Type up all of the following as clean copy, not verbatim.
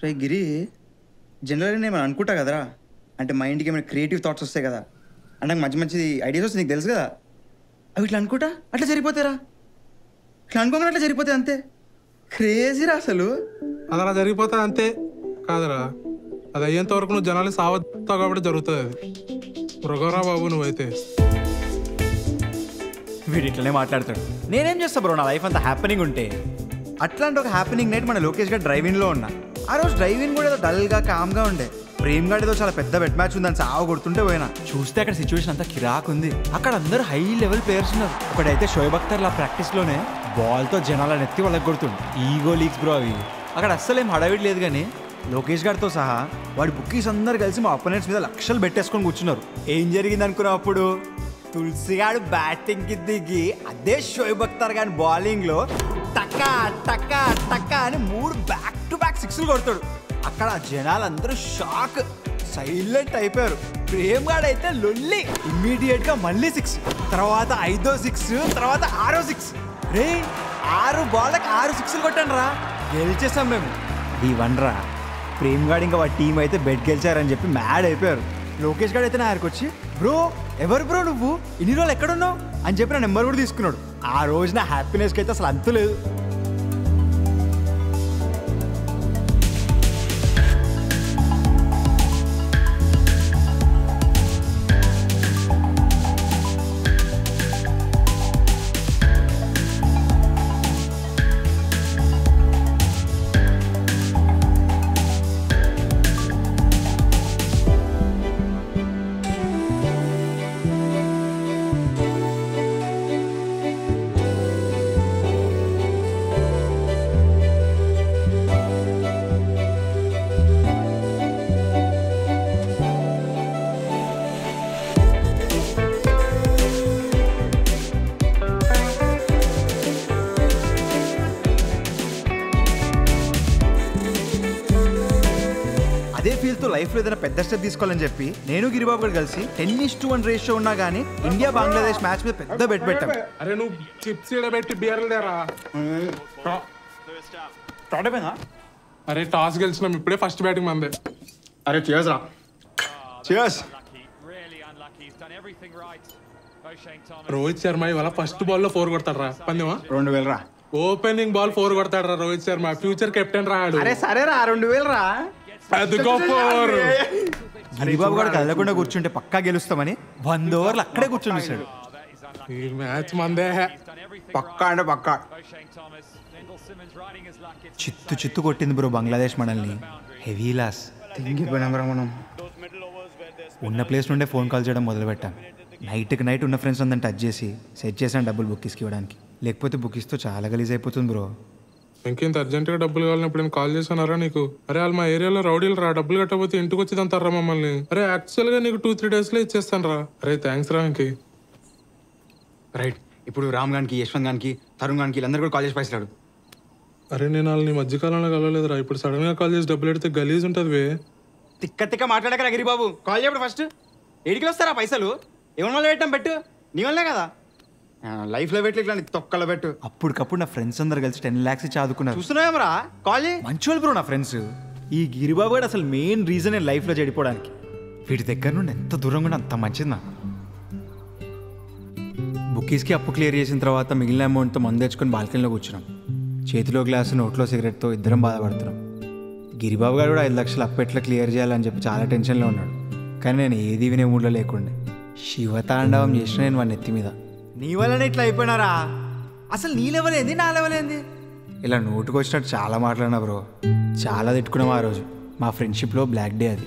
రే గిరి, జనరల్గా నేను అనుకుంటా కదరా, అంటే మైండ్కి ఏమైనా క్రియేటివ్ థాట్స్ వస్తాయి కదా, అంటే నాకు మంచి మంచి ఐడియాస్ వస్తాయి, నీకు తెలుసు కదా. అవి ఇట్లా అనుకుంటా అట్లా సరిపోతారా, ఇట్లా అనుకోగానే అట్లా సరిపోతాయి అంతే. క్రేజీరా అసలు. అది అలా జరిగిపోతుంది అంతే కాదురా, అది అయ్యేంత వరకు నువ్వు జనాలు సావతావు కాబట్టి జరుగుతుంది. అది మృగరా బాబు నువ్వైతే. వీడు ఇట్లనే మాట్లాడతాడు. నేనేం చేస్తా బ్రో, నా లైఫ్ అంతా హ్యాపెనింగ్ ఉంటే. అట్లాంటి ఒక హ్యాపెనింగ్ నైట్ మన లోకేష్ గారు డ్రైవింగ్లో ఉన్నా. ఆ రోజు డ్రైవింగ్ కూడా ఏదో డల్గా కామ్గా ఉండే. ప్రేమ్ గాడి ఏదో చాలా పెద్ద బెట్ మ్యాచ్ ఉందని సాగు కొడుతుంటే పోయినా. చూస్తే అక్కడ సిచ్యువేషన్ అంతా కిరాక్ ఉంది. అక్కడ అందరూ హై లెవెల్ ప్లేయర్స్ ఉన్నారు. ఒకడైతే షోయబ్ అఖ్తర్ లా ప్రాక్టీస్లోనే బాల్తో జనాలను ఎత్తి వాళ్ళకి కొడుతుంది. ఈగో లీగ్స్ బ్రో అవి. అక్కడ అస్సలేం హడావిడి లేదు, కానీ లోకేష్ గారితో సహా వాడి బుక్కీస్ అందరు కలిసి మా అపోనెంట్స్ మీద లక్షలు పెట్టేసుకొని కూర్చున్నారు. ఏం జరిగింది అనుకున్నావు అప్పుడు? తులసిగాడు బ్యాటింగ్కి దిగి అదే షోయబ్ అఖ్తర్ గారి బౌలింగ్లో టక్కా టక్కా టక్కా అని 3 బ్యాక్ టు బ్యాక్ సిక్స్లు కొడతాడు. అక్కడ జనాలందరూ షాక్, సైలెంట్ అయిపోయారు. ప్రేమ్ గాడు అయితే లొల్లి. ఇమ్మీడియట్గా మళ్ళీ 6, తర్వాత 5వ 6, తర్వాత 6వ 6. రే 6 బాళ్ళకి 6 సిక్స్లు కొట్టాను రా, గెలిచేసాం మేము. ఈ వన్రా ప్రేమ్ గాడు ఇంకా వాడి టీం అయితే బెట్ గెలిచారని చెప్పి మ్యాడ్ అయిపోయారు. లోకేష్ గారు అయితే నా దగ్గరికి వచ్చి, బ్రో ఎవరు బ్రో నువ్వు, ఇన్ని రోజులు ఎక్కడున్నావు అని చెప్పి నా నెంబర్ కూడా తీసుకున్నాడు. ఆ రోజు నా హ్యాపీనెస్కి అయితే అసలు అంతు లేదు. అదే ఫీల్తో లైఫ్లో ఏదైనా పెద్ద స్టెప్ తీసుకోవాలని చెప్పి నేను గిరిబాబు గారు కలిసి 10:1 రేషియో ఉన్నా కానీ ఇండియా బంగ్లాదేశ్ మ్యాచ్ మీద పెద్ద బెట్ పెట్టాం. అరే నువ్వు చిప్స్ పెట్టి బియర్లు దేరా. అరే టాస్ గెలిచినాం, ఇప్పుడే ఫస్ట్ బ్యాటింగ్ మందే. అరే చేస్ రా, చేస్. రోహిత్ శర్మ ఇవాళ ఫస్ట్ బాల్ లో 4 కొడతాడు రా. పందెమా 2,000 రా. ఓపెనింగ్ బాల్ 4 కొడతాడు రా రోహిత్ శర్మ, ఫ్యూచర్ కెప్టెన్ రాడు. అరే సరే రా, 2,000 రా. హరిబాబు గారు కదలకుండా కూర్చుంటే పక్కా గెలుస్తామని 100 ఓవర్లు అక్కడే కూర్చొని ఈ మ్యాచ్ మందే పక్కా అంటే పక్కా. చిత్తు చిత్తు కొట్టింది బ్రో బంగ్లాదేశ్ మనల్ని. Heavy loss. మనం ఉన్న ప్లేస్ నుండే ఫోన్ కాల్ చేయడం మొదలుపెట్టాం. నైట్కి నైట్ ఉన్న ఫ్రెండ్స్ అందరిని టచ్ చేసి సెట్ చేసాను డబ్బులు బుక్కీస్కి ఇవ్వడానికి. లేకపోతే బుక్కీస్తో చాలా గలీజ్ అయిపోతుంది బ్రో. ఇంకెంత అర్జెంట్గా డబ్బులు కావాలన్నప్పుడు నేను కాల్ చేశానారా నీకు? అరే వాళ్ళు మా ఏరియాలో రౌడీలు రా, డబ్బులు కట్టకపోతే ఇంటికి వచ్చి అంటారా మమ్మల్ని. అరే యాక్చువల్గా నీకు 2-3 డేస్లో ఇచ్చేస్తాను రా. అరే థ్యాంక్స్ రా. ఇంకి రైట్. ఇప్పుడు రామ్ గానికి, యశ్వంత్ గానికి, తరుణ్ గానికి వీళ్ళందరూ కూడా కాలేజ్ పైసలాడు. అరే నేను వాళ్ళని మధ్యకాలంలో కలవలేదురా, ఇప్పుడు సడన్గా కాల్ చేసి డబ్బులు పెడితే గలీజ్ ఉంటుంది వే. తిక్క తిక్క మాట్లాడక గిరిబాబు. కాల్ చేయప్పుడు ఫస్ట్ ఏడికి వస్తారా పైసలు? ఎవరి వల్ల పెట్టాం పెట్టు, నీ వల్లే కదా. లైఫ్లో పెట్టి ఇట్లా తొక్కలో పెట్టు. అప్పటికప్పుడు నా ఫ్రెండ్స్ అందరు కలిసి 10 lakhs చదువుకున్నారు. చూస్తున్నామరా కాల్ చేయి. మంచి వాళ్ళు బ్రో నా ఫ్రెండ్స్. ఈ గిరిబాబు గారు అసలు మెయిన్ రీజన్ నేను లైఫ్లో చెడిపోవడానికి. వీటి దగ్గర నుండి ఎంత దూరంగా ఉంటే అంత మంచిది నాకు. బుక్కీస్కి అప్పు క్లియర్ చేసిన తర్వాత మిగిలిన అమౌంట్తో మందు తెచ్చుకొని బాల్కనీలో కూర్చున్నాం. చేతిలో గ్లాసు, నోట్లో సిగరెట్తో ఇద్దరం బాధపడుతున్నాం. గిరిబాబు గారు కూడా 5 లక్షలు అప్పు ఎట్లా క్లియర్ చేయాలని చెప్పి చాలా టెన్షన్లో ఉన్నాడు. కానీ నేను ఏది వినే మూడ్లో లేకుండే. శివతాండవం చేసిన నేను వాడిని ఎత్తి మీద. నీ వల్లనే ఇట్లా అయిపోయినారా? అసలు నీ లెవెల్ ఏంది, నా లెవెల్ ఏంది? ఇలా నోటుకు వచ్చినట్టు చాలా మాట్లాడినా బ్రో. చాలా తిట్టుకున్నాం ఆ రోజు. మా ఫ్రెండ్షిప్లో బ్లాక్ డే అది.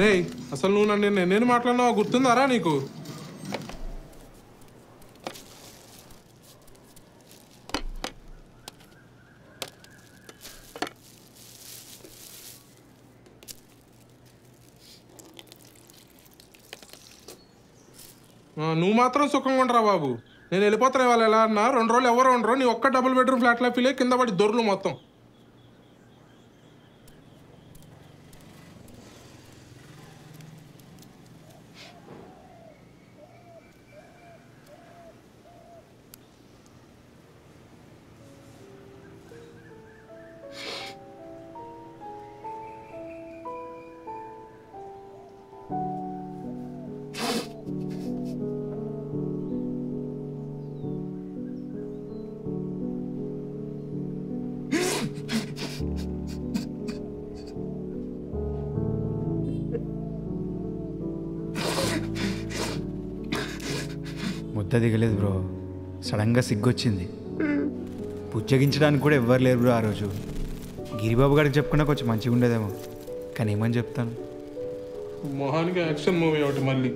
రే అసలు నువ్వు నన్ను నేను మాట్లాడినావు గుర్తుందారా నీకు? నువ్వు మాత్రం సుఖంగా ఉండరా బాబు. నేను వెళ్ళిపోతాను ఇవాళ. ఎలా అన్నా 2 రోజులు ఎవరో ఉండరు. నీ ఒక్క డబుల్ బెడ్రూమ్ ఫ్లాట్లో ఫీల్ కింద పడి దొర్లు మొత్తం. ముద్ద దిగలేదు బ్రో, సడన్గా సిగ్గొచ్చింది. పుచ్చగించడానికి కూడా ఎవ్వరు లేరు బ్రో ఆ రోజు. గిరిబాబు గారికి చెప్పుకున్నా కొంచెం మంచిగా ఉండేదేమో, కానీ ఏమని చెప్తాను. మొహానికి యాక్షన్ మూవీ ఒకటి మళ్ళీ.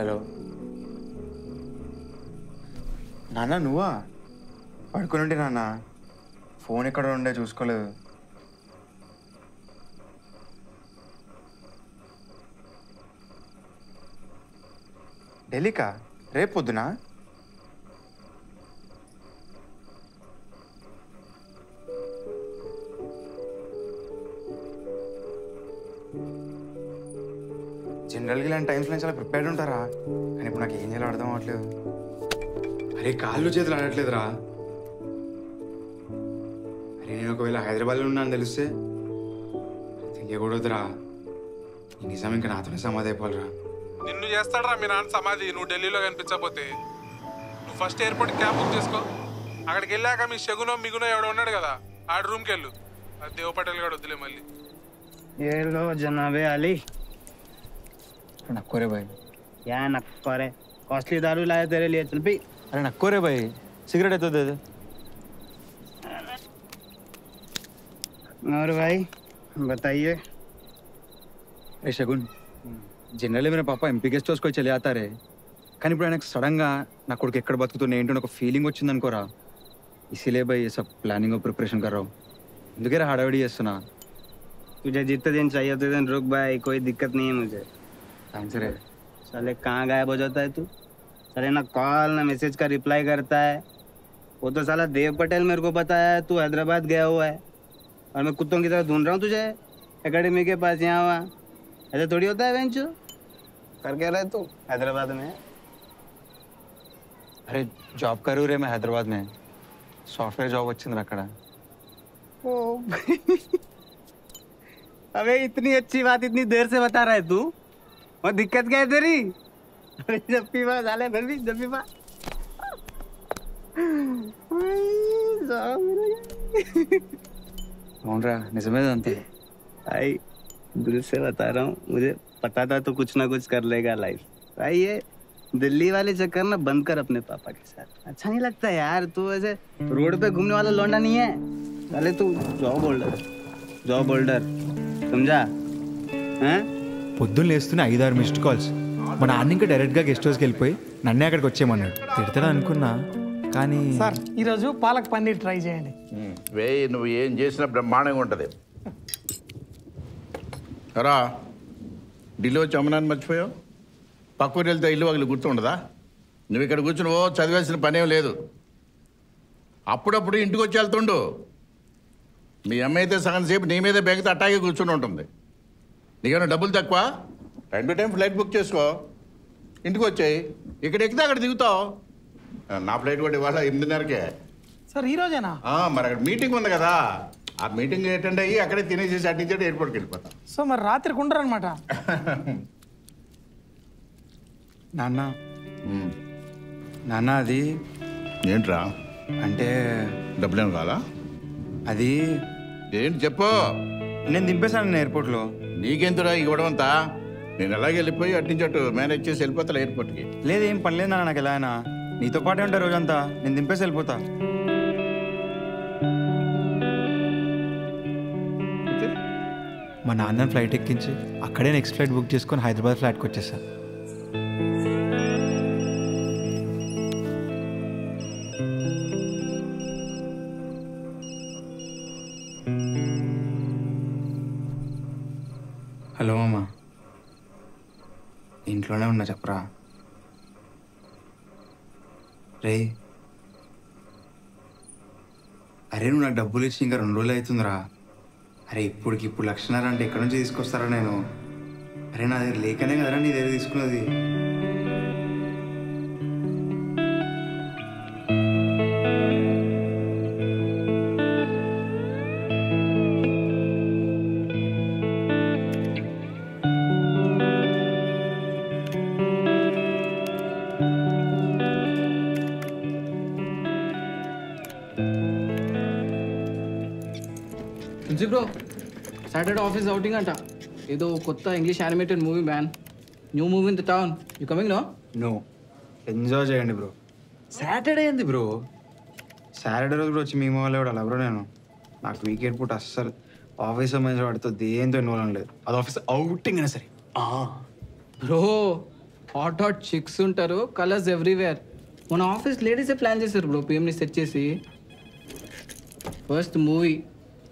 హలో నాన్న, నువ్వా? పడుకునుండి నాన్న, ఫోన్ ఎక్కడ ఉండే చూసుకోలేదు. ఢిల్లీకా? రేపు పొద్దునా? జనరల్గా ఇలాంటి టైమ్స్లో చాలా ప్రిపేర్డ్ ఉంటారా, కానీ ఇప్పుడు నాకు ఏం చేయాలో అర్థం అవ్వట్లేదు. అరే కాళ్ళు చేతులు ఆడట్లేదురా. అరే నేను ఒకవేళ హైదరాబాద్లో ఉన్నాను తెలిస్తే తెలియకూడదురా. ఈ నిజం ఇంకా నాతోనే సమాధి అయిపోవాలిరా. నిన్ను చేస్తాడరా మీ నాన్న సమాధి, నువ్వు ఢిల్లీలో కనిపించకపోతే. నువ్వు ఫస్ట్ ఎయిర్పోర్ట్ క్యాబ్ బుక్ చేసుకో. అక్కడికి వెళ్ళాక మీ షగునో మిగునో ఎవడో ఉన్నాడు కదా, ఆడ రూమ్కి వెళ్ళు. అది దేవ్ పటేల్ గారు వద్దులే మళ్ళీ. ये लो जनाबे अली। నక్కో రే భాయ్. क्या नक्को रे, कॉस्टली दारू लाया तेरे लिए, चल पी। अरे नक्को रे भाई, सिगरेट है तो दे दे। और भाई बताइए। ए शगुन, जनरली मेरे पापा ఎంపీ గెస్ట్ హౌస్కి వచ్చి వెళ్ళి రే, కానీ ఇప్పుడు ఆయనకు సడన్గా నా కొడుకు ఎక్కడ బతుకుతున్నా ఏంటో ఒక ఫీలింగ్ వచ్చింది అనుకోరా. ఇసిలే भाई ये सब प्लानिंग और प्रिपरेशन कर रहा हूँ. ఎందుకే హడావిడి చేస్తున్నా. तुझे जितने दिन चाहिए उतने दिन रुक भाई, कोई दिक्कत नहीं है मुझे। థ్యాంక్స్ రే. साले कहाँ गायब हो जाता है तू? साले ना कॉल ना मैसेज का रिप्लाई करता है। वो तो साला देव पटेल मेरे को बताया है तू हैदराबाद गया हुआ है, और मैं कुत्तों की तरह ढूंढ रहा हूँ तुझे एकेडमी के पास यहाँ हुआ। ऐसे थोड़ी होता है बेंचो। कर क्या रहे तू हैदराबाद में? అరే జాబ్ కరూ రే मैं हैदराबाद में. సాఫ్ట్వేర్ జాబ్ వచ్చింది అక్కడ. ओ अबे इतनी अच्छी बात इतनी देर से बता रहा है तू, और दिक्कत क्या है तेरी? अरे जब भी बात साले फिर भी जब भी बात అవునరా, నిజమే అంతే. भाई दिल से बता रहा हूँ, मुझे पता था तो कुछ ना कुछ कर लेगा लाइफ। भाई ये दिल्ली वाले चक्कर ना बंद कर अपने पापा के साथ, अच्छा नहीं लगता यार। तू ऐसे रोड पे घूमने वाला लौंडा नहीं है साले, तू जॉब होल्डर, जॉब होल्डर, समझा? हैं? పొద్దున్న లేస్తూనే 5-6 మిస్డ్ కాల్స్. మా నాన్న ఇంకా డైరెక్ట్గా గెస్ట్ హౌస్కి వెళ్ళిపోయి నన్నే అక్కడికి వచ్చేయమన్నాడు. తిడతాడు అనుకున్నా, కానీ సార్ ఈరోజు పాలక్ పన్నీర్ ట్రై చేయండి. వేయి, నువ్వు ఏం చేసినా బ్రహ్మాండంగా ఉంటుంది. రా, ఢిల్లీ వచ్చి అమ్మనాన్ని మర్చిపోయావు. పక్కూరు వెళ్తే ఇల్లు వాళ్ళు గుర్తుండదా? నువ్వు ఇక్కడ కూర్చుని ఓ చదివేసిన పనేం లేదు. అప్పుడప్పుడు ఇంటికి వచ్చి వెళ్తుండు. మీ అమ్మ అయితే సగం సేపు నీ మీద బెగితే అట్టాగే కూర్చుని ఉంటుంది. నీకేమైనా డబ్బులు తక్కువ? 2 టైం ఫ్లైట్ బుక్ చేసుకో, ఇంటికి వచ్చాయి. ఇక్కడ ఎక్కితే అక్కడ దిగుతావు. నా ఫ్లైట్ కూడా ఇవాళ 8:30కే. సార్ ఈ రోజేనా? మరి అక్కడ మీటింగ్ ఉంది కదా, ఆ మీటింగ్ అటెండ్ అయ్యి అక్కడే తినేసేసి అట్టించాడు ఎయిర్పోర్ట్కి వెళ్ళిపోతా. సో మరి రాత్రికి ఉండరు అనమాట. నాన్న నాన్న అది ఏంట్రా? అంటే డబ్బులేం కావాలా? అది ఏంటి చెప్పు. నేను దింపేశాను ఎయిర్పోర్ట్లో. నీకెందురా ఇవ్వడం అంతా? నేను అలాగే వెళ్ళిపోయి అట్టించట్టు మేనేజ్ చేసి వెళ్ళిపోతా ఎయిర్పోర్ట్కి. లేదు, ఏం పని లేదు నాన్న నాకు. ఎలా అయినా నీతో పాటే ఉంటా రోజంతా. నేను దింపేసి వెళ్ళిపోతా. మా నాన్నని ఫ్లైట్ ఎక్కించి అక్కడే నెక్స్ట్ ఫ్లైట్ బుక్ చేసుకొని హైదరాబాద్ ఫ్లైట్కి వచ్చేసా. హలో మామ, ఇంట్లోనే ఉన్నా, చెప్పరా. రే, అరే నువ్వు నాకు డబ్బులు ఇచ్చి ఇంకా 2 రోజులు అవుతుందిరా. అరే ఇప్పుడు లక్షణాలు అంటే ఎక్కడి నుంచి తీసుకొస్తారా నేను? అరే నా దగ్గర లేకనే కదరా నీ దగ్గర తీసుకున్నది. బ్రో సాటర్డే ఆఫీస్ అవుటింగ్ అంట, ఏదో కొత్త English animated movie man, new movie in the town. You coming no? No, enjoy చేయండి బ్రో. సాటర్డే ఏంది బ్రో? సాటర్డే రోజు కూడా వచ్చి మీ వాళ్ళు కూడా అలా బ్రో. నాకు వీకెండ్ పూట అస్సలు ఆఫీస్ సంబంధించిన వాడితో దేంతో ఇన్వాల్వ్ లేదు. అది ఆఫీస్ అవుటింగ్ అయినా సరే. బ్రో హాట్ హాట్ చిక్స్ ఉంటారు, కలర్స్ ఎవ్రీవేర్. మన ఆఫీస్ లేడీసే ప్లాన్ చేశారు బ్రో, పిఎంని సెట్ చేసి. First movie,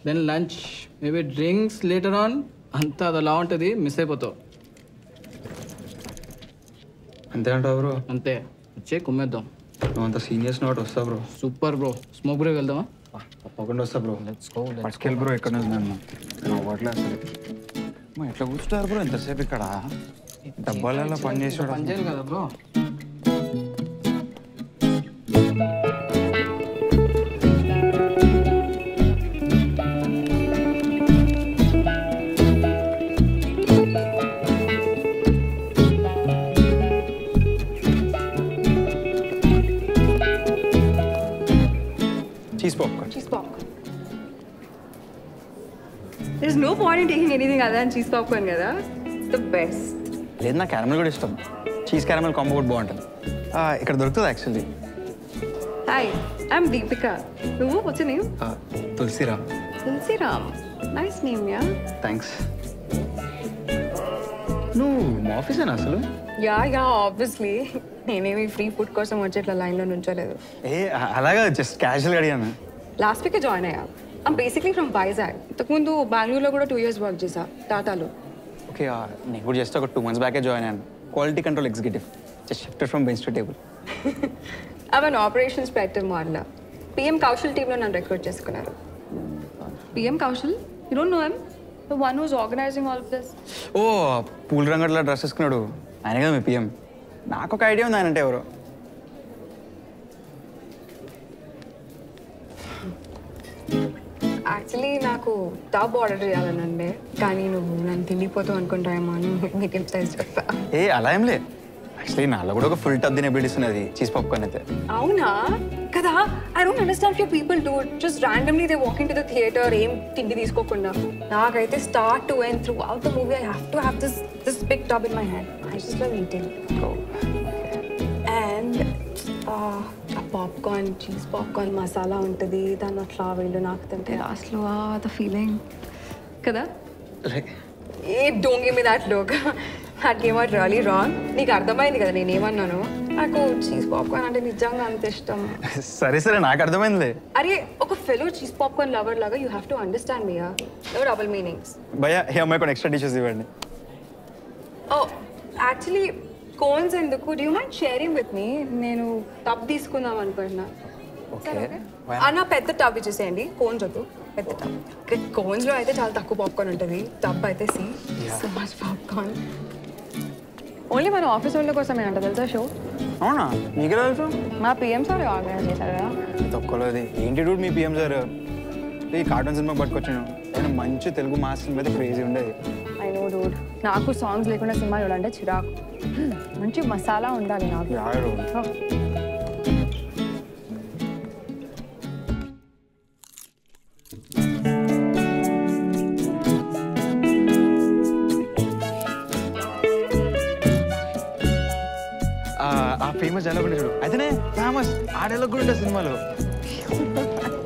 then lunch, maybe drinks later on. అంతా అది అలా ఉంటుంది, మిస్ అయిపోతావు. అంతే అంటావు బ్రో? అంతే, వచ్చే కుమ్మేద్దాం. నువ్వు అంత సీనియర్స్ నోట్ వస్తా bro. Super bro. Smoke break వెళ్దామా? తప్పకుండా వస్తా బ్రో. పట్టుకెళ్ళి బ్రో. ఎక్కడ నుంచి నన్ను అవ్వట్లే అసలు. ఎట్లా కూర్చుంటారు బ్రో ఎంతసేపు ఇక్కడ? డబ్బాలలో పని చేసి పని చేయాలి కదా bro. Cheese popcorn. There's no point in taking anything other than cheese popcorn, kada? It's the best. లేదు, నా క్యారమెల్ కూడా ఇష్టం. చీజ్ క్యారమెల్ కాంబో కూడా బాగుంటుంది. ఇక్కడ దొరుకుతుంది actually. Hi, I'm Deepika. What's your name? Tulsiram. Tulsiram. Nice name, yeah? Thanks. నువ్వు మా ఆఫీసేనా అసలు? Yeah, obviously. నేనేమి ఫ్రీ ఫుడ్ కోసం వచ్చేట్లా లైన్లో నుంచోలేదు. అలాగా జస్ట్ క్యాజువల్గా అడిగాను. లాస్ట్ వీకే జాయిన్ అయ్యా. I'm basically from Vizag. ఇంతకుముందు బెంగళూరులో కూడా 2 years వర్క్ చేశా, టాటాలో. ఓకే, నేను కూడా జస్ట్ ఒక 2 months బ్యాకే జాయిన్ అయ్యాను. Quality control executive. Just shifted from bench to table. అవన్ operations proactive model. PM Kaushal టీంలో నన్ను రిక్రూట్ చేసుకున్నారు. PM Kaushal, you don't know him? The one who's organizing all of this. Oh, పూల రంగట్లో డ్రెస్ వేసుకున్నాడు ఆయన కదా మీ పిఎం. నాకు ఒక ఐడియా ఉంది ఆయన అంటే ఎవరు. యాక్చువల్లీ నాకు టాప్ ఆర్డర్ చేయాలనండి, కానీ నువ్వు నన్ను తిండిపోతావు అనుకుంటావేమో అని మీడియం సైజ్ చెప్పా. అలా ఏం లే, యాక్చువల్లీ నాలో కూడా ఒక ఫుల్ టబ్ తినేబిలిటీస్ ఉన్నది చీజ్ పాప్కార్న్ అయితే. అవునా? కదా, I don't understand you people do it just randomly. They walk in to the theatre ఏం తిండి తీసుకోకుండా. నాకైతే start to end throughout the movie I have to have this big tub in my hand. I just love eating. And ఆ popcorn, cheese popcorn masala ఉంటుంది, దాన్ని అట్లా వీళ్ళు నాకు తింటే లాస్ట్లో ద ఫీలింగ్ కదా. ఏ don't give me that look. That came out really wrong. నీకు అర్థమైంది కదా నేనేమన్నాను. నాకు చీజ్ పాప్కార్న్ అంటే నిజంగా అంత ఇష్టం. సరే సరే, నాకు అర్థమైంది. అరే, ఒక ఫెలో చీజ్ పాప్కార్న్ లవర్ లాగా you have to understand me. No double meanings. భయ్యా, ఈ అమ్మాయి కూడా ఎక్స్ట్రా డిషెస్ ఇవ్వండి. ఓ, యాక్చువల్లీ కోన్స్ ఎందుకు? Do you mind sharing with me? నేను టబ్ తీసుకుందాం అనుకుంటున్నా. అన్న పెద్ద టబ్ ఇచ్చేసేయండి, కోన్స్ వద్దు. పెద్ద టబ్. కోన్స్లో అయితే చాలా తక్కువ పాప్కార్న్ ఉంటుంది, టబ్ అయితే సో మచ్ పాప్కార్న్. ఓన్లీ మన ఆఫీస్ వాళ్ళ కోసమే అంట తెలుసా షో. అవునా? మీకు తెలుసు? మా పిఎం సార్ ఆర్గనైజ్ చేశారు కదా. తక్కువది ఏంటి డూడ్ మీ పిఎం సార్ ఈ కార్టూన్ సినిమా పట్టుకొచ్చాను. ఆయన మంచి తెలుగు మాస్ సినిమా అయితే క్రేజీ ఉండేది. ఐ నో డూడ్, నాకు సాంగ్స్ లేకుండా సినిమా చూడాలంటే చిరాకు. మంచి మసాలా ఉండాలి నాకు. ఆ ఫేమస్ డైలాగ్ ఉంటే చూడు, అయితేనే ఫేమస్ ఆ డైలాగ్ కూడా ఉంటుంది సినిమాలో.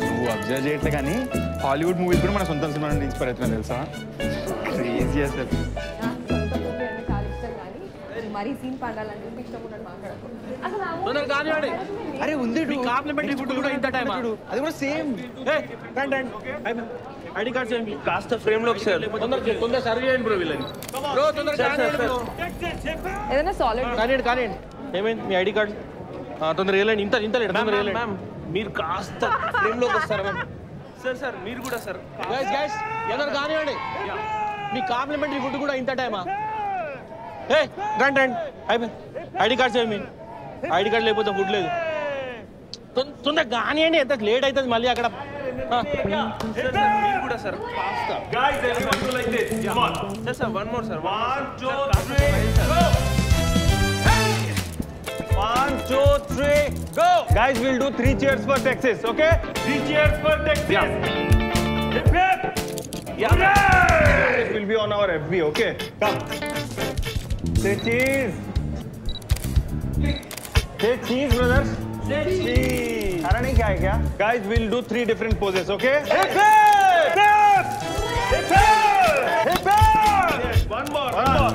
నువ్వు అబ్జర్వ్ చేయట్లే కానీ హాలీవుడ్ మూవీస్ కూడా మన సొంత సినిమా నుండి ఇన్స్పైర్ అవుతున్నాను తెలుసా. క్రేజీ అసలు. మరీ సీన్ పడాలంటే ఇష్టం ఉన్నట్టు మాట్లాడకు. అరే ఉంది కాంప్లిమెంటరీ ఫుడ్ కూడా ఇంత టైం అది కూడా సేమ్. ఐడి కార్డ్స్ ఏమి కాస్త ఫ్రేమ్ లోకి సార్ తొందర సర్వ్ చేయండి బ్రో వీళ్ళని. బ్రో తొందరగా ఏదైనా సాలిడ్ కానీ ఏమైంది మీ ఐడి కార్డ్? తొందరగా వెళ్ళండి. ఇంత లేట్ తొందరగా వెళ్ళండి. మీరు కాస్త ఫ్రేమ్ లోకి వస్తారా మ్యామ్? సార్ సార్ మీరు కూడా సార్ గైస్ గైస్ ఎవరు కానివ్వండి మీ కాంప్లిమెంటరీ ఫుడ్ కూడా ఇంత టైమా ఏ రండి రండి అయిపోయి ID card save me ID card లేకపోతే ఫుడ్ లేదు తొందర కానివ్వండి ఎంత లేట్ అవుతుంది మళ్ళీ అక్కడ మీరు కూడా sir sir one more sir 1 2 3 go guys we'll do 3 cheers for Texas okay 3 cheers for Texas yeah it will be on our FB okay come say cheese brothers say cheese खाना नहीं खाए क्या guys we'll do 3 different poses okay hip hip one more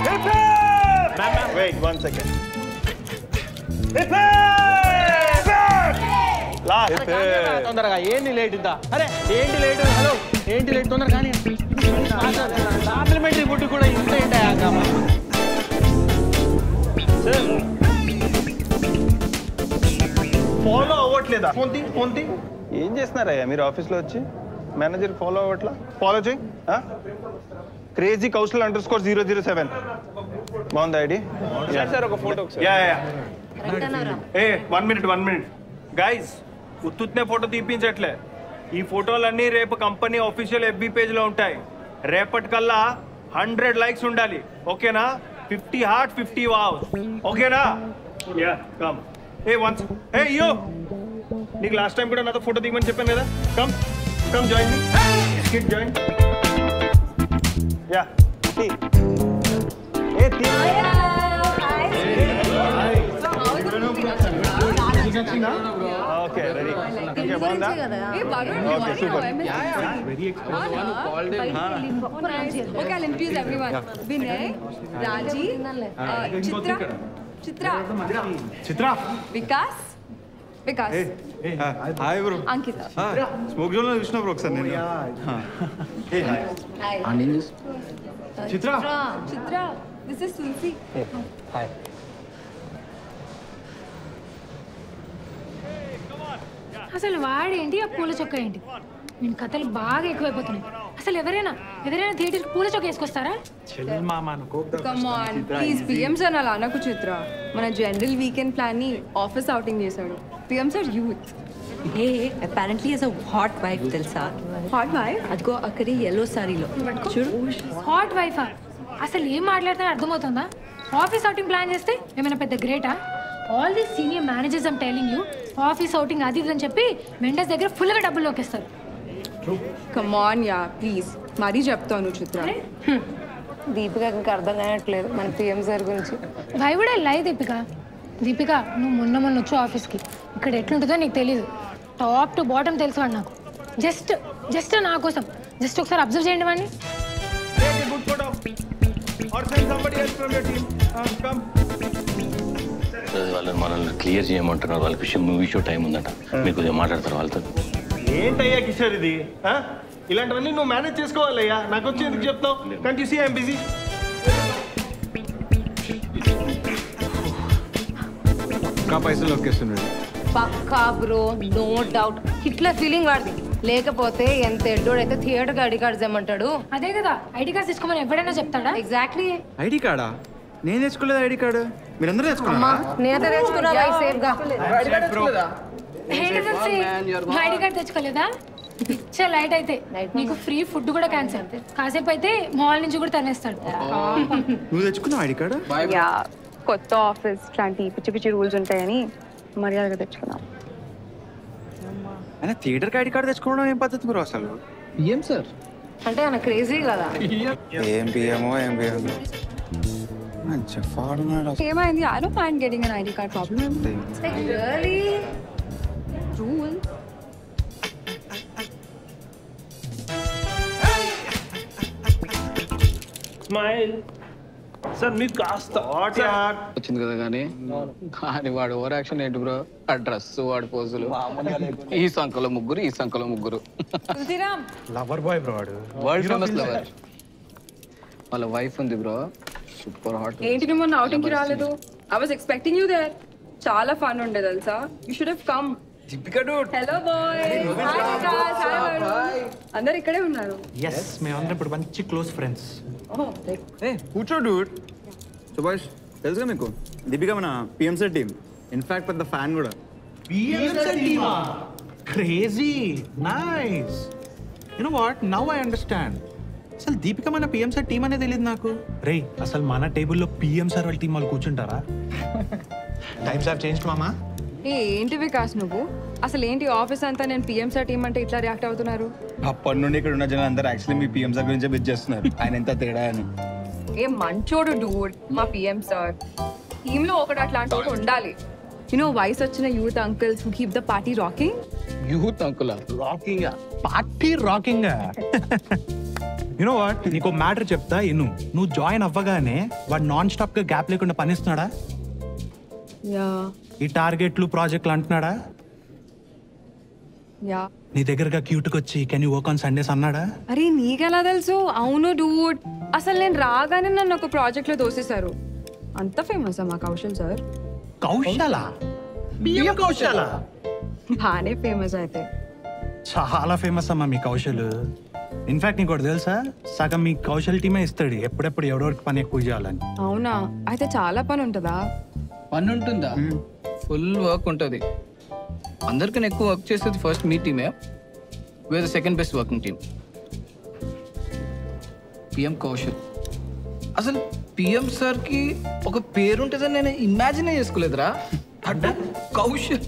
hip wait 1 second తొందరగా ఏంటి late ఇంత అరే ఏంటి late hello ఏంటి లేట్ తొందరగా కానీ కాంప్లిమెంటరీ ఫుడ్ కూడా ఇంత ఏంటా ఫాలో అవ్వట్లేదా ఫోన్ ఏం చేస్తున్నారయ్యా మీరు ఆఫీస్లో వచ్చి మేనేజర్ ఫాలో అవ్వట్లా ఫాలో చేయి క్రేజీ కౌశల్ _007 బాగుంది ఐడి సార్ ఒక ఫోటో ఏ 1 మినిట్ గైస్ ఉత్తునే ఫోటో తీపించట్లే ఈ ఫోటోలన్నీ రేపు కంపెనీ ఆఫీషియల్ FB పేజ్లో ఉంటాయి రేపటికల్లా 100 లైక్స్ ఉండాలి ఓకేనా 50 హార్ట్ 50 వావ్ ఓకేనా యా కమ్ ఏ వన్స్ ఏ యో నీకు లాస్ట్ టైం కూడా నాతో ఫోటో తీయమని చెప్పాను కదా come join me kid join ya ఏ తీ ఓకే రెడీ ఓకే బాగుందా okay super Okay, I'll introduce everyone. Vinay, Raji, Chitra, Vikas. Hi bro Ankita. Smoke zone లో చూసిన బ్రో ఒకసారి నేను Hi. Chitra This is Tulsi. Hi. అసలు వాడేంటి ఆ పూల చొక్క ఏంటి నేను కథలు బాగా ఎక్కువైపోతున్నాయి అసలు ఎవరైనా థియేటర్కి పూల చొక్క వేసుకొస్తారా Come on, please. PM sir అలా అనకు చిత్ర. మన జనరల్ వీకెండ్ ప్లాన్ ని ఆఫీస్ అవుటింగ్ చేశాడు. PM sir youth. Hey, apparently as a hot wife తెలుసా హాట్ వైఫ్. అదిగో అక్కడి yellow సారీలో చూడు హాట్ వైఫా అసలు ఏం మాట్లాడుతున్నా అర్థమవుతుందా ఆఫీస్ అవుటింగ్ ప్లాన్ చేస్తే ఏమైనా పెద్ద గ్రేటా all the senior managers I'm telling you office outing అది ఇది అని చెప్పి మెండర్స్ దగ్గర ఫుల్గా డబ్బులు లోకేస్తారు Come on, yeah, please. మరీ చెప్తాను చిత్ర. దీపిక ఇంకా అర్థం కానట్లేదు మన PM సార్ గురించి why would I lie Deepika నువ్వు మొన్న వచ్చు ఆఫీస్కి ఇక్కడ ఎట్లుంటుందో నీకు తెలీదు టాప్ టు బాటమ్ తెలుసు వాడు నాకు జస్ట్ నా కోసం జస్ట్ ఒకసారి అబ్జర్వ్ చేయండి వాడిని వాళ్ళని మనల్ని క్లియర్ చేయమంటున్నారు వాళ్ళకి విషయం మూవీ షో టైం ఉందట మీరు కొద్దిగా మాట్లాడతారు వాళ్ళతో ఏంటయ్యా కిషోర్ ఇది ఇలాంటివన్నీ నువ్వు మేనేజ్ చేసుకోవాలయ్యా నాకు వచ్చి ఎందుకు చెప్తావు can't you see I'm busy పైసలు నొక్కేస్తున్నాడు పక్కా bro no doubt Hitler feeling వాడిది లేకపోతే ఎంత ఎడ్డోడైతే థియేటర్కి ఐడి కార్డ్స్ ఏమంటాడు అదే కదా ఐడి కార్డ్స్ తెచ్చుకోమని ఎవరైనా చెప్తాడా ఎగ్జాక్ట్లీ ఐడి కార్డా నేను తెచ్చుకోలేదు ఐడి కార్డు మీరందరూ తెచ్చుకున్నా నేనైతే తెచ్చుకున్నా సేఫ్ గా ఐడి కార్డ్ తెచ్చుకోలేదా పిచ్చే లైట్ అయితే నీకు ఫ్రీ ఫుడ్ కూడా క్యాన్సిల్ కాసేపు అయితే మాల్ నుంచి కూడా తనేస్తాడు నువ్వు తెచ్చుకున్నావు ఐడి కార్డు యా కొత్త ఆఫీస్ ఇట్లాంటి పిచ్చి రూల్స్ ఉంటాయని మర్యాదగా తెచ్చుకున్నాం. అయినా థియేటర్కి ఐడి కార్డు తెచ్చుకోవడం ఏం పద్ధతి బ్రో అసలు ఏం సార్ అంటే ఆయన క్రేజీ కదా ఏం పిఎమో మంచి ఫార్మర్ ఏమైంది? I don't mind getting an ID card problem. Really Rule. Smile sir మీకు కాస్త వచ్చింది కదా కానీ వాడు ఓవర్ యాక్షన్ ఏంటి బ్రో ఆ డ్రెస్ వాడి పోజులు ఈ సంఖలో ముగ్గురు Tulsiram. లవర్ బాయ్ బ్రో వాడు వరల్డ్ ఫేమస్ లవర్ వాళ్ళ వైఫ్ ఉంది బ్రో సూపర్ హాట్ ఏంటి నువ్వు అవుటింగ్ కి రాలేదు? I was expecting you there. చాలా ఫన్ ఉండే తెలుసా. You should have come. Deepika Dude. Hello boys. అందరు ఇక్కడే ఉన్నారు. ఎస్ మేమందరం ఇప్పుడు మంచి క్లోజ్ ఫ్రెండ్స్. కూర్చో డూడ్. సుభాష్ తెలుసుగా మీకు దీపిక మన పిఎంసీ టీమ్, ఇన్ఫాక్ట్ పెద్ద ఫ్యాన్ కూడా. Crazy nice. You know what, now I understand. అసలు దీపిక మన పిఎం సార్ టీం అనేది తెలియదు నాకు. రే అసలు మన టేబుల్లో పిఎం సార్ వాళ్ళ టీం వాళ్ళు కూర్చుంటారా? టైమ్స్ హావ్ చేంజ్డ్ మామా. ఏంటి వికాస్ నువ్వు అసలు ఏంటి ఆఫీస్ అంతా నేను పిఎం సార్ టీం అంటే ఇట్లా రియాక్ట్ అవుతున్నారు? అప్పటి నుండి ఇక్కడ ఉన్న జనాలు అందరూ యాక్చువల్లీ మీ పిఎం సార్ గురించి బిజ్ చేస్తున్నారు. ఆయన ఎంత తేడా అని. ఏ మంచోడు డూడ్ మా పిఎం సార్. టీమ్ లో ఒకటి అట్లాంటి ఒకటి ఉండాలి. యూనో వయసు వచ్చిన youth uncles who keep the party rocking. Youth అంకులా? Rocking party rocking. You know what, నీకు మ్యాటర్ చెప్తా ఇను. నువ్వు జాయిన్ అవ్వగానే వాడు నాన్ స్టాప్ గా గ్యాప్ లేకుండా పనిస్తున్నాడా? యా ఈ టార్గెట్లు ప్రాజెక్టులు అంటున్నాడా? యా. నీ దగ్గరగా క్యూట్కి వచ్చి can you work on Sundays అన్నాడా? అరే నీకెలా తెలుసు? అవును డూడ్, అసలు నేను రాగానే నన్ను ఒక ప్రాజెక్ట్ లో దోసేశారు. అంత ఫేమస్ మా కౌశల్ సార్. కౌశల? కౌశల బానే ఫేమస్ అయితే. చాలా ఫేమస్ అమ్మా మీ కౌశల్. ఇన్ఫాక్ట్ నీకు ఒకటి తెలుసా, సగం మీ కౌశల్ టీమే ఇస్తాడు ఎప్పుడెప్పుడు ఎవరెవరికి పని ఎక్కువ చేయాలని. అవునా? అయితే చాలా పని ఉంటుందా? పని ఉంటుందా? ఫుల్ వర్క్ ఉంటుంది. అందరికన్నా ఎక్కువ వర్క్ చేసేది ఫస్ట్ మీ టీమే. We are the second best working team. PM Kaushal. అసలు పిఎం సార్కి ఒక పేరు ఉంటుందని నేను ఇమాజినే చేసుకోలేదురా. అంటే కౌశల్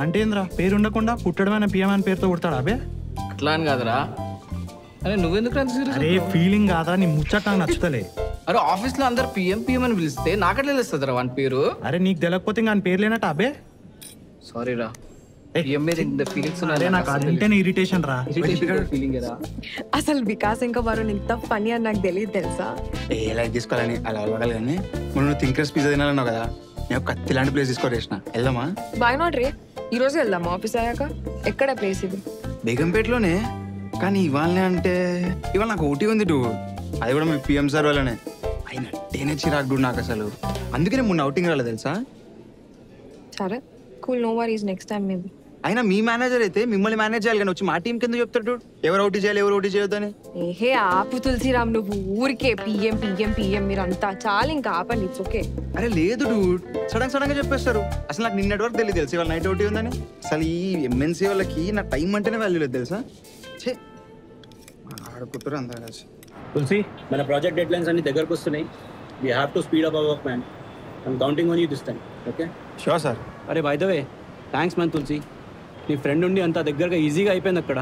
అంటే ఏంద్రా, పేరు ఉండకుండా పుట్టడమైన పిఎం అని పేరుతో పుడతాడా? అబే అట్లా అని కాదురా. అరే నువ్వెందుకు అంత సీరియస్? అరే ఫీలింగ్ కాదా, నీ ముచ్చట నాకు నచ్చుతలే. అరే ఆఫీస్ లో అందరు పిఎం పిఎం అని పిలిస్తే నాకట్లా తెలుస్తుందిరా వాని పేరు. అరే నీకు తెలియకపోతే ఇంకా ఆయన పేరు లేనట్టు అబే. సారీ రా. పిఎం మీద ఇంత ఫీలింగ్స్ అరే నాకు అదంటేనే ఇరిటేషన్ రా. ఫీలింగ్ రా. అసలు వికాస్ ఇంకా వరుణ్ ఇంత పని అని నాకు తెలియదు తెలుసా? ఏ లైట్ తీసుకోవాలని అలా అలవాడాలి కానీ మనం థింకర్స్ పిజ్జా తినాలన్నావు కదా, నేను కత్తి లాంటి ప్లేస్ తీసుకోరేసిన. వెళ్దామా? బై నాట్ రే, ఈ రోజు వెళ్దాం ఆఫీస్ అయ్యాక. ఎక్కడ ప్లేస్ ఇది? బేగంపేటలోనే. కానీ ఇవాళనే అంటే ఇవాళ నాకు ఓటీ ఉంది డూ. అది కూడా మీ పిఎం సార్ వాళ్ళనే. ఆయన టేనే చిరాకు డూ నాకు అసలు. అందుకే నేను మొన్న అవుటింగ్ రాలేదు తెలుసా. సరే cool, no worries, next time maybe. అయినా మీ మేనేజర్ అయితే మిమ్మల్ని మేనేజ్ చేయాలి కానీ వచ్చి మా టీం కింద చెప్తాడు ఎవరు ఓటీ చేయాలి ఎవరు ఓటీ చేయొద్దని. ఏహే ఆపు తులసిరామ్, నువ్వు ఊరికే పిఎం పిఎం పిఎం మీరంతా చాలా ఇంకా ఆపండి. It's okay. అరే లేదు డూడ్, సడన్ గా చెప్పేస్తారు. అసలు నాకు నిన్నటి వరకు తెలియదు తెలుసు ఇవాళ నైట్ ఓటీ ఉందని. అసలు ఈ ఎంఎన్సీ వాళ్ళకి నా టైం అంటేనే వాల్యూ లేదు తెలుసా. ఆడుకుంటారు అందరూ కలిసి. తులసి, మన ప్రాజెక్ట్ డెడ్ లైన్స్ అన్ని దగ్గరకు వస్తున్నాయి. We have to speed up our work man. I'm counting on you this time. Okay? Sure sir. అరే by the way, thanks man. Tulasi, నీ ఫ్రెండ్ ఉండి అంత దగ్గరగా ఈజీగా అయిపోయింది అక్కడ.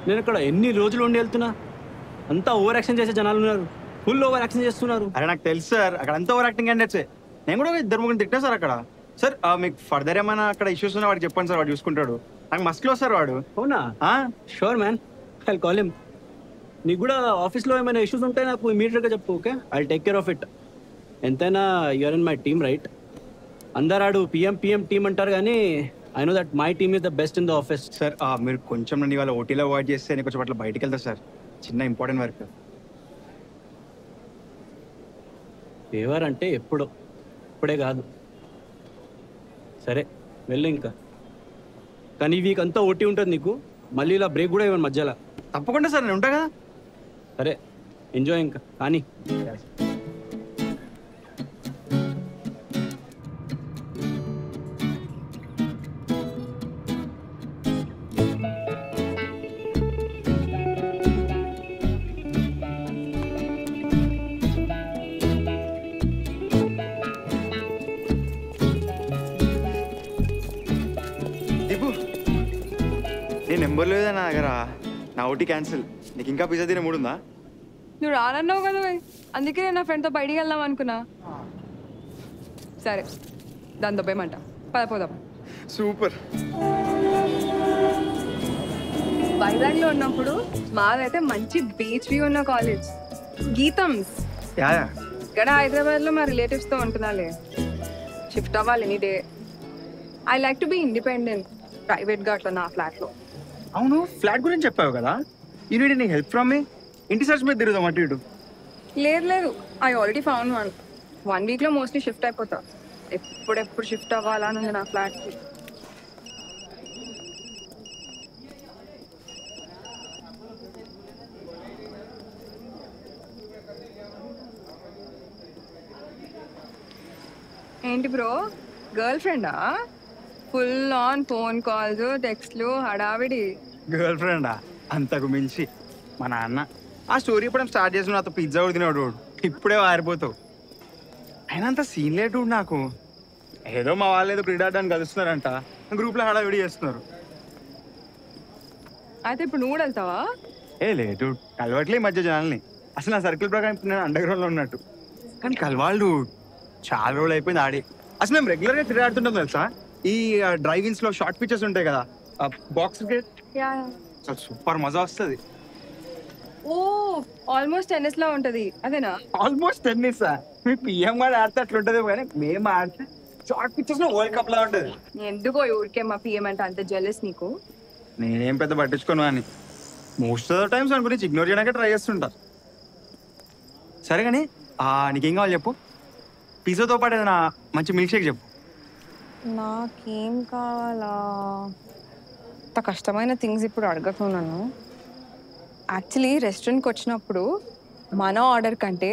నేను అక్కడ ఎన్ని రోజులు ఉండి వెళ్తున్నా, అంతా ఓవర్ యాక్షన్ చేసే జనాలు ఉన్నారు. ఫుల్ ఓవర్ యాక్షన్ చేస్తున్నారు. అరే నాకు తెలుసు సార్, అక్కడ అంతా ఓవర్ యాక్టింగ్ క్యాండిడేట్సే. నేను కూడా ఇద్దరు ముగ్గురు తిట్టా సార్ అక్కడ. సార్ మీకు ఫర్దర్ ఏమైనా అక్కడ ఇష్యూస్ ఉన్నా వాడికి చెప్పండి సార్, వాడు చూసుకుంటాడు. నాకు మస్ట్ క్లోజ్ సార్ వాడు. అవునా? Sure man, I call him. నీకు కూడా ఆఫీస్లో ఏమైనా ఇష్యూస్ ఉంటే నాకు ఇమీడియట్గా చెప్పు. Okay, I take care of it. ఎంతైనా you're in my team right? అందరు ఆడు పిఎం పిఎం టీమ్ అంటారు కానీ I know that my team is the best in the office. Sir మీరు కొంచెం నన్ను ఇవాళ ఓటీలో అవాయిడ్ చేస్తే నేను కొంచెం అట్లా బయటికి వెళ్తా సార్. చిన్న ఇంపార్టెంట్ వర్క్. ఫేవర్ అంటే ఇప్పుడే కాదు. సరే వెళ్ళు ఇంకా. కానీ ఈ వీక్ అంతా ఓటీ ఉంటుంది నీకు. మళ్ళీ ఇలా బ్రేక్ కూడా ఇవ్వండి మధ్యలో. తప్పకుండా సార్, నేను ఉంటా కదా. సరే ఎంజాయ్ ఇంకా. కానీ నీ నెంబర్ లేదా నా దగ్గర. నా ఓటీ క్యాన్సిల్. నీకు ఇంకా పిజ్జా తినే మూడు ఉందా? నువ్వు రానన్నావు కదా, అందుకే నేను నా ఫ్రెండ్తో బయటికి వెళ్దాం అనుకున్నా. సరే దాని దొబ్బేమంట, పదపోదాం. సూపర్. వైజాగ్లో ఉన్నప్పుడు మాదైతే మంచి బీచ్ వ్యూ ఉన్న కాలేజ్ గీతమ్స్. ఇక్కడ హైదరాబాద్లో మా రిలేటివ్స్తో ఉంటున్నాలే. షిఫ్ట్ అవ్వాలి any day. I like to be independent, ప్రైవేట్గా అట్లా నా ఫ్లాట్లో. అవును, ఫ్లాట్ గురించి చెప్పావు కదా. You need any help from me? ఇంటి సర్చ్ మీద తిరుగుదాం అటు ఇటు. లేదు, ఐ ఆల్రెడీ ఫౌండ్ 1 వీక్లో మోస్ట్లీ షిఫ్ట్ అయిపోతా. ఎప్పుడెప్పుడు షిఫ్ట్ అవ్వాలని ఉంది నా ఫ్లాట్కి. ఏంటి బ్రో గర్ల్ ఫ్రెండా? ఫుల్ ఆన్ ఫోన్ కాల్స్ టెక్స్ట్లు హడావిడి. గర్ల్ ఫ్రెండా? అంతకు మించి మా నాన్న ఆ స్టోరీ ఇప్పుడు స్టార్ట్ చేసిన నాతో పిజ్జా కూడా తినేవాడు. ఇప్పుడే వారిపోతావు. అయినా అంత సీన్ లేదు నాకు. ఏదో మా వాళ్ళు ఏదో క్రీడా ఆడడానికి కలుస్తున్నారంట, గ్రూప్లో హడావిడి చేస్తున్నారు. అయితే ఇప్పుడు నువ్వు కూడా వెళ్తావా? లేదు కలవట్లే ఈ మధ్య జనాల్ని. అసలు నా సర్కిల్ ప్రకారం ఇప్పుడు నేను అండర్ గ్రౌండ్లో ఉన్నట్టు. కానీ కలవాళ్ళు చాలా రోజులు అయిపోయింది ఆడి. అసలు మేము రెగ్యులర్గా క్రీడా ఆడుతుంటాం తెలుసా. ఈ డ్రైవింగ్స్లో షార్ట్ పిచెస్ ఉంటాయి కదా, బాక్స్ క్రికెట్. సూపర్ మజా వస్తుంది. ఓ ఆల్మోస్ట్ టెన్నిస్ లా ఉంటది అదేనా? Almost tennis. మీ పిఎం కూడా ఆడితే అట్లుంటది, కానీ మేము ఆడితే షార్ట్ పిచెస్ లో వరల్డ్ కప్ లా ఉంటది. ఎందుకో ఊరికే మా పిఎం అంటే అంత జెలస్ నీకు? నేనేం పెద్ద పట్టించుకోను అని. మోస్ట్ ఆఫ్ ద టైమ్స్ దాని గురించి ఇగ్నోర్ చేయడానికి ట్రై చేస్తుంటా. సరే కానీ నీకేం కావాలి చెప్పు. పిజ్జాతో పాటు ఏదైనా మంచి మిల్క్ షేక్ చెప్పు. నాకేం కావాలా? అంత కష్టమైన థింగ్స్ ఇప్పుడు అడగకు నన్ను. యాక్చువల్లీ రెస్టారెంట్కి వచ్చినప్పుడు మన ఆర్డర్ కంటే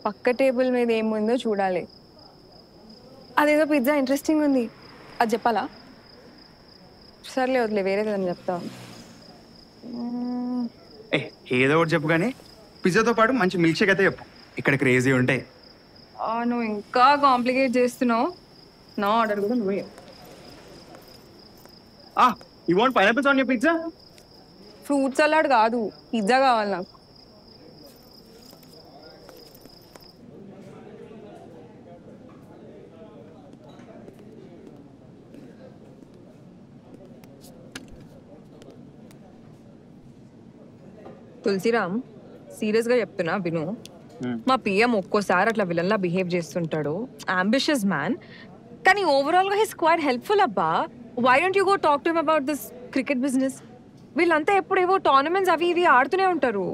పక్క టేబుల్ మీద ఏముందో చూడాలి. అదేదో పిజ్జా ఇంట్రెస్టింగ్ ఉంది, అది చెప్పాలా? సర్లే వదిలే, వేరే ఏదైనా చెప్తా. ఏదో ఒకటి చెప్పు, కానీ పిజ్జాతో పాటు మంచి మిల్క్ షేక్ అయితే చెప్పు. ఇక్కడ క్రేజీ ఉంటాయి. నువ్వు ఇంకా కాంప్లికేట్ చేస్తున్నావు. నా ఆర్డర్ కూడా నువ్వే. You want pineapples on your pizza? Fruit salad కాదు, పిజ్జా కావాలి నాకు. తులసిరామ్, సీరియస్గా చెప్తున్నా విను. మా పిఎం ఒక్కోసారి అట్లా విలన్లా బిహేవ్ చేస్తుంటాడు. అంబిషియస్ మ్యాన్, కానీ ఓవరాల్గా హీస్ క్వైట్ హెల్ప్ఫుల్ అబ్బా. Why don't you go talk to him about this cricket business? వీళ్ళంతా ఎప్పుడేవో టోర్నమెంట్స్ అవి ఇవి ఆడుతూనే ఉంటారు.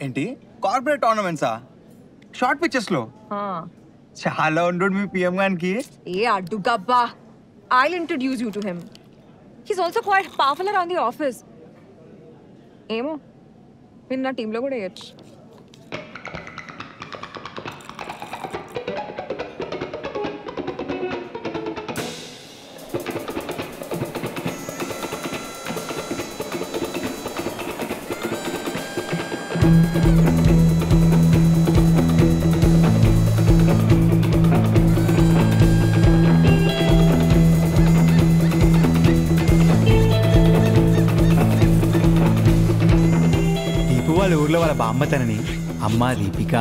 ఏంటి కార్పొరేట్ టోర్నమెంట్సా? షార్ట్ పిచెస్ లో చాలా ఉండడు మీ పిఎం గానికి. ఏ అడ్డుగబ్బా, I'll introduce you to him. He's also quite powerful around the office. ఏమో మీరు నా టీంలో కూడా వేయచ్చు. వాళ్ళ ఊర్లో వాళ్ళ బామ్మ తనని అమ్మ దీపిక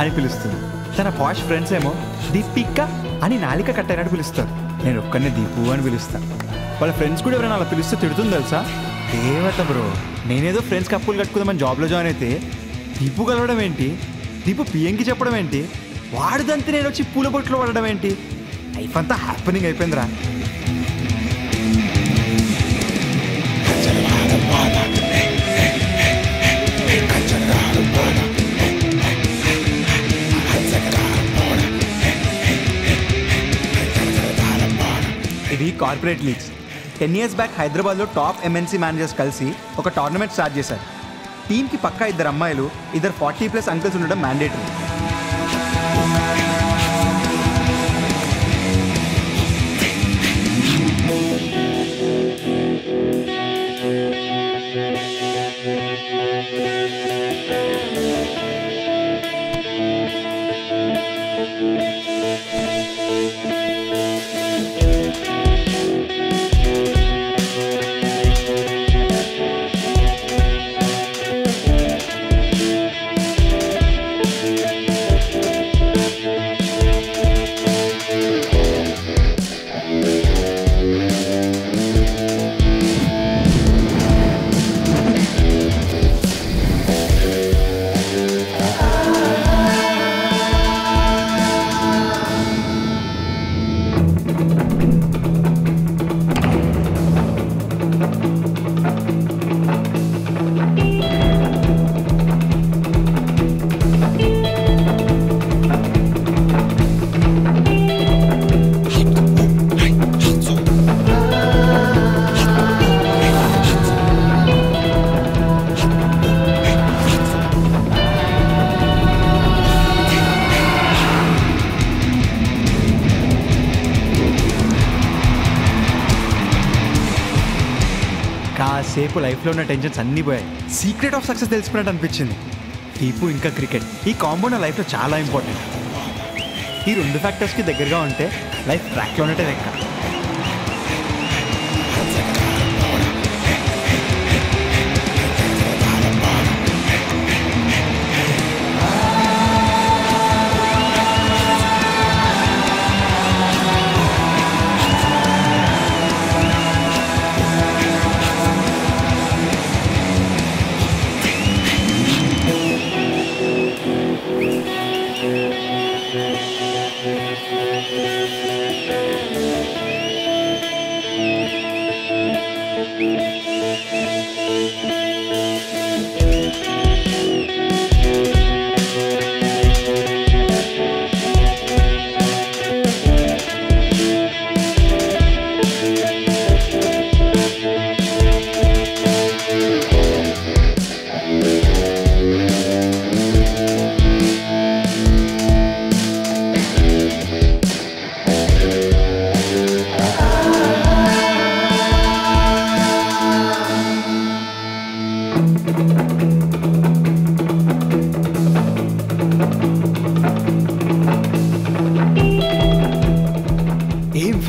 అని పిలుస్తుంది. తన పాష్ ఫ్రెండ్స్ ఏమో దీపిక అని నాలిక కట్టైనట్టు పిలుస్తారు. నేను ఒక్కనే దీపు అని పిలుస్తాను. వాళ్ళ ఫ్రెండ్స్ కూడా ఎవరైనా అలా పిలిస్తే తిడుతుంది తెలుసా. దేవత బ్రో, నేనేదో ఫ్రెండ్స్ కప్పులు కట్టుకుందామని జాబ్లో జాయిన్ అయితే దీపు కలవడం ఏంటి, దీపు పిఎంకి చెప్పడం ఏంటి, వాడిదంతా నేను వచ్చి పూల బొట్లో పడడం ఏంటి. లైఫ్ అంతా హ్యాపెనింగ్ అయిపోయిందిరా. ఇది కార్పొరేట్ లీగ్స్. 10 years బ్యాక్ హైదరాబాద్లో టాప్ ఎంఎన్సీ మేనేజర్స్ కలిసి ఒక టోర్నమెంట్ స్టార్ట్ చేశారు. టీంకి పక్కా 2 అమ్మాయిలు, 2 40+ అంకుల్స్ ఉండడం మ్యాండేటరీ. కొద్దిసేపు లైఫ్లో ఉన్న టెన్షన్స్ అన్నీ పోయాయి. సీక్రెట్ ఆఫ్ సక్సెస్ తెలుసుకున్నట్టు అనిపించింది. టీపు ఇంకా క్రికెట్, ఈ కాంబో నా లైఫ్లో చాలా ఇంపార్టెంట్. ఈ 2 ఫ్యాక్టర్స్కి దగ్గరగా ఉంటే లైఫ్ ట్రాక్లో ఉన్నట్టే లెక్క.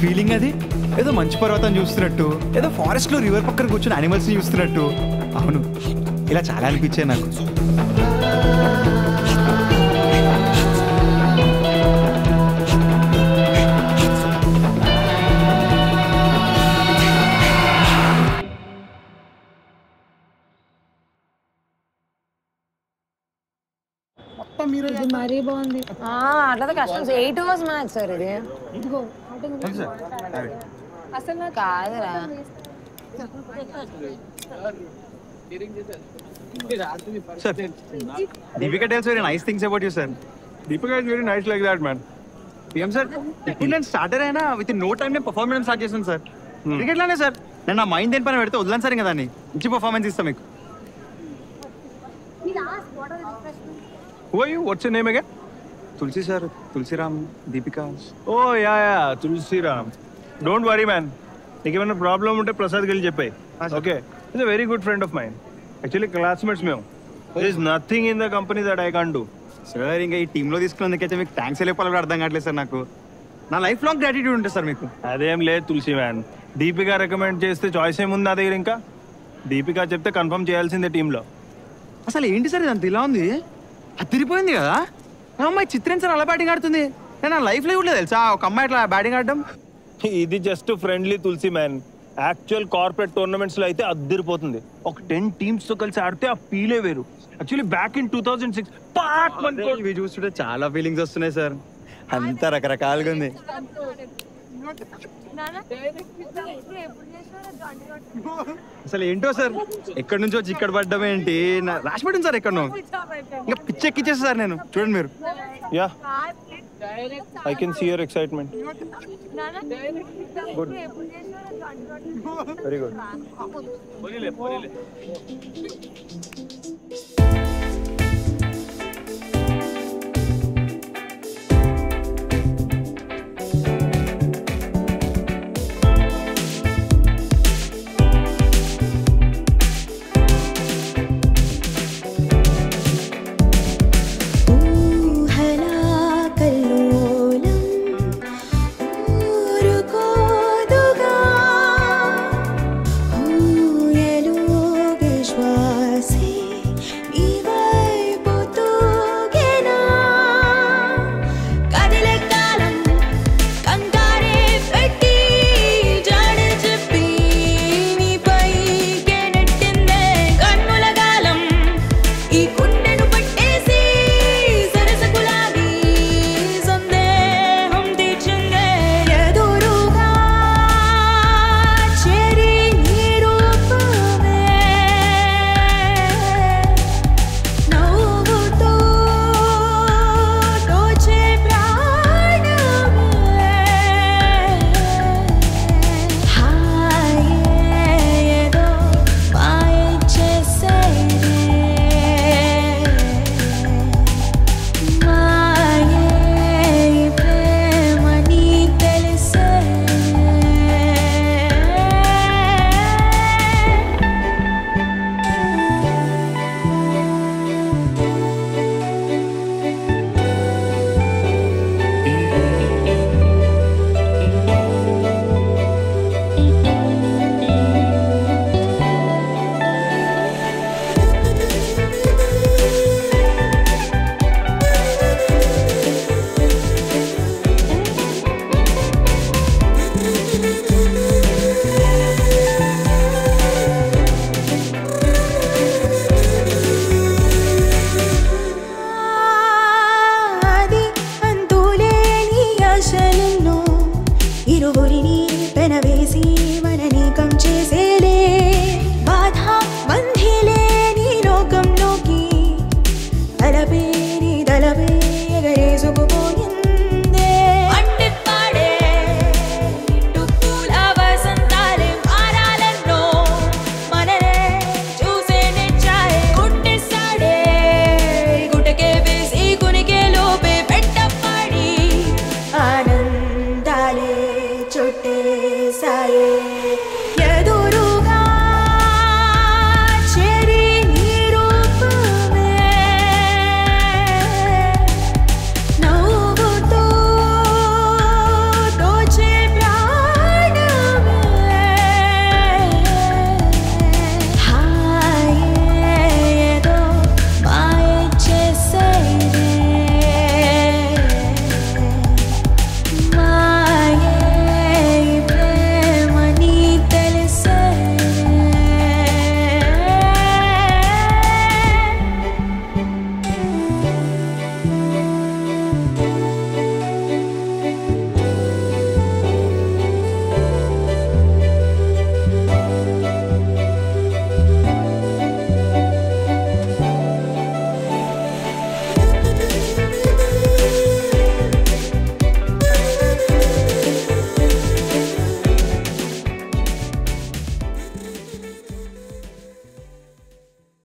ఫీలింగ్ అది ఏదో మంచు పర్వతం చూస్తున్నట్టు, ఏదో ఫారెస్ట్లో రివర్ పక్కన కూర్చొని యానిమల్స్ని చూస్తున్నట్టు. అవును, ఇలా చాలా అనిపించాయి నాకు. మరీ బాగుంది. అట్లా కష్టం. 8 hours మ్యాచ్ సార్ ఇది. ఇదిగో అసలు నాకు కాదురా. Sir, Deepika tells very nice things about you, sir. Deepika is very nice like that, man. PM sir, ఇప్పుడు నేను స్టార్టర్ అయినా విత్ నో టైం నేను పర్ఫార్మెన్స్ స్టార్ట్ చేశాను సార్. క్రికెట్లానే సార్. నేను నా మైండ్ దేని పైన పెడితే వదలను సార్ ఇంకా దాన్ని. మంచి పర్ఫార్మెన్స్ ఇస్తాను మీకు. Who are you? What's your name again? Tulasi sir, Tulasiram, Deepika. Oh, yeah, Tulsi Ram. Don't worry, man. నీకేమైనా ప్రాబ్లం ఉంటే ప్రసాద్ గెలి చెప్పాయి. Okay, is a very good friend of mine. Actually classmates మేము. There is nothing in the company that I can't do. Sir ఇంకా ఈ టీంలో తీసుకున్నందుకైతే మీకు thanks వెళ్ళిపోవాలి అర్థం కావట్లేదు సార్ నాకు. నా లైఫ్ లాంగ్ గ్రాటిట్యూడ్ ఉంటుంది సార్ మీకు. అదేం లేదు తులసి మ్యాన్. దీపిక రికమెండ్ చేస్తే చాయిస్ ఏముంది నా దగ్గర ఇంకా? దీపిక చెప్తే కన్ఫర్మ్ చేయాల్సిందే టీంలో. అసలు ఏంటి సార్ ఇదంతా ఇలా ఉంది? అది తిరిగిపోయింది కదా. నా అమ్మాయి చిత్రేన్ సార్ అలా బ్యాటింగ్ ఆడుతుంది. నేను నా లైఫ్లో కూడా తెలుసా ఒక అమ్మాయి ఇట్లా బ్యాటింగ్ ఆడడం. ఇది జస్ట్ ఫ్రెండ్లీ తులసి మ్యాన్. యాక్చువల్ కార్పొరేట్ టోర్నమెంట్స్ లో అయితే అద్దరిపోతుంది. ఒక 10 teams తో కలిసి ఆడితే ఆ ఫీలే వేరు. యాక్చువల్లీ బ్యాక్ ఇన్ 2006 ఇవి చూస్తుంటే చాలా ఫీలింగ్స్ వస్తున్నాయి సార్. అంతా రకరకాలుగా ఉంది. అసలు ఏంటో సార్, ఎక్కడి నుంచో వచ్చి ఇక్కడ పడ్డం ఏంటి? రాసి పడింది సార్ ఎక్కడనో. ఇంకా పిచ్చెక్కిచ్చేస్తా సార్ నేను. చూడండి మీరు. Yeah, I can see your excitement. Good, very good.